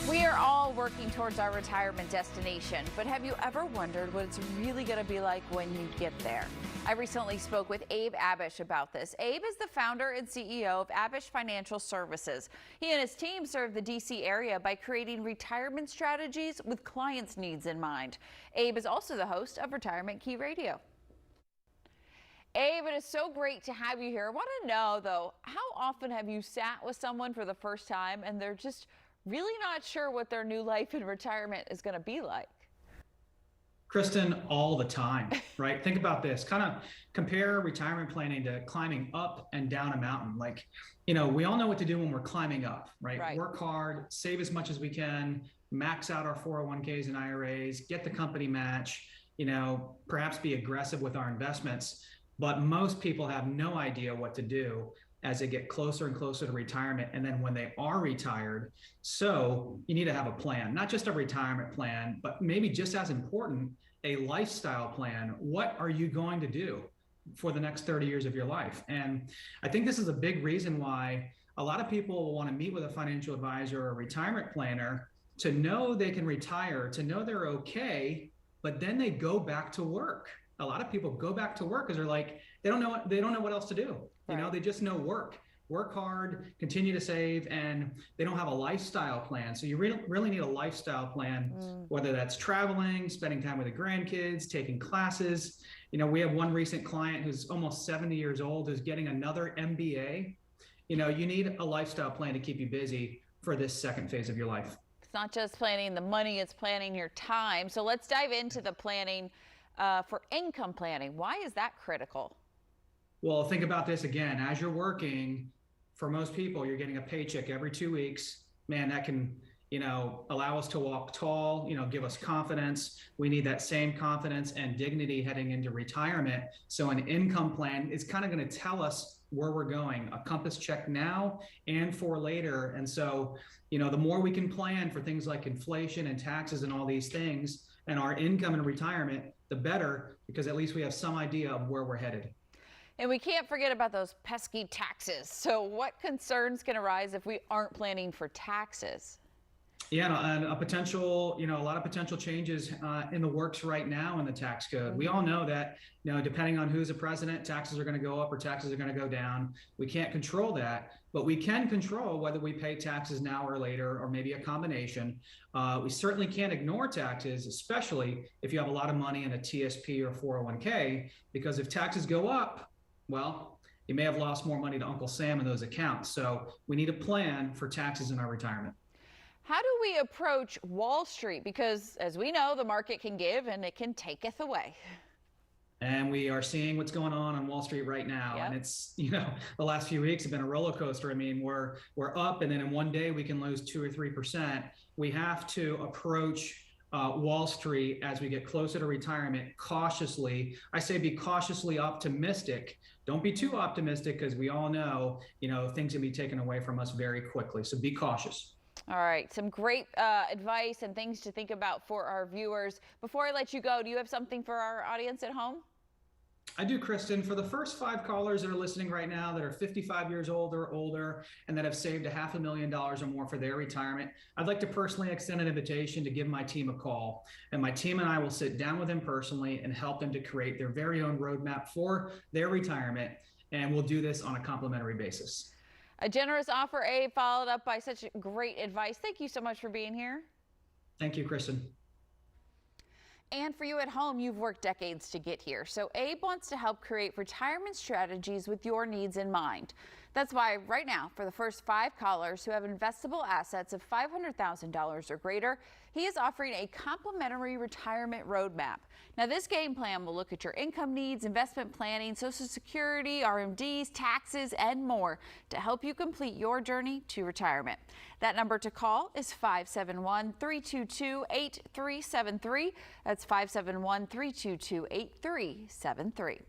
We are all working towards our retirement destination, but have you ever wondered what it's really going to be like when you get there? I recently spoke with Abe Abish about this. Abe is the founder and CEO of Abish Financial Services. He and his team serve the D.C. area by creating retirement strategies with clients' needs in mind. Abe is also the host of Retirement Key Radio. Abe, it is so great to have you here. I want to know, though, how often have you sat with someone for the first time and they're just really not sure what their new life in retirement is going to be like? Kristen, all the time, right? Think about this. Kind of compare retirement planning to climbing up and down a mountain. We all know what to do when we're climbing up, right? Work hard, save as much as we can, max out our 401ks and IRAs, get the company match, perhaps be aggressive with our investments. But most people have no idea what to do as they get closer and closer to retirement, and then when they are retired. So you need to have a plan, not just a retirement plan, but maybe just as important, a lifestyle plan. What are you going to do for the next 30 years of your life? And I think this is a big reason why a lot of people want to meet with a financial advisor or a retirement planner to know they can retire, to know they're okay, but then they go back to work. A lot of people go back to work because they're like, they don't know what else to do. They just know work hard, continue to save, and they don't have a lifestyle plan. So you really need a lifestyle plan, whether that's traveling, spending time with the grandkids, taking classes. We have one recent client who's almost 70 years old, who's getting another MBA. You need a lifestyle plan to keep you busy for this second phase of your life. It's not just planning the money, it's planning your time. So let's dive into the planning for income planning. Why is that critical? Well, think about this again. As you're working, for most people, you're getting a paycheck every 2 weeks. Man, that can, allow us to walk tall, give us confidence. We need that same confidence and dignity heading into retirement. So an income plan is kind of going to tell us where we're going, a compass check now and for later. And so, the more we can plan for things like inflation and taxes and all these things and our income in retirement, the better, because at least we have some idea of where we're headed. And we can't forget about those pesky taxes. So what concerns can arise if we aren't planning for taxes? Yeah, and a lot of potential changes in the works right now in the tax code. We all know that, depending on who's the president, taxes are going to go up or taxes are going to go down. We can't control that, but we can control whether we pay taxes now or later, or maybe a combination. We certainly can't ignore taxes, especially if you have a lot of money in a TSP or 401k, because if taxes go up, well, you may have lost more money to Uncle Sam in those accounts. So we need a plan for taxes in our retirement. How do we approach Wall Street? Because as we know, the market can give and it can taketh away. And we are seeing what's going on Wall Street right now. Yep. And it's, the last few weeks have been a roller coaster. I mean, we're up, and then in one day we can lose 2 or 3%. We have to approach Wall Street as we get closer to retirement cautiously. I say be cautiously optimistic. Don't be too optimistic, because we all know, things can be taken away from us very quickly. So be cautious. All right. Some great advice and things to think about for our viewers. Before I let you go, do you have something for our audience at home? I do, Kristen. For the first 5 callers that are listening right now that are 55 years old or older and that have saved $500,000 or more for their retirement, I'd like to personally extend an invitation to give my team a call. And my team and I will sit down with them personally and help them to create their very own roadmap for their retirement. And we'll do this on a complimentary basis. A generous offer, Abe, followed up by such great advice. Thank you so much for being here. Thank you, Kristen. And for you at home, you've worked decades to get here. So Abe wants to help create retirement strategies with your needs in mind. That's why right now, for the first 5 callers who have investable assets of $500,000 or greater, he is offering a complimentary retirement roadmap. Now, this game plan will look at your income needs, investment planning, Social Security, RMDs, taxes, and more to help you complete your journey to retirement. That number to call is 571-322-8373. That's 571-322-8373.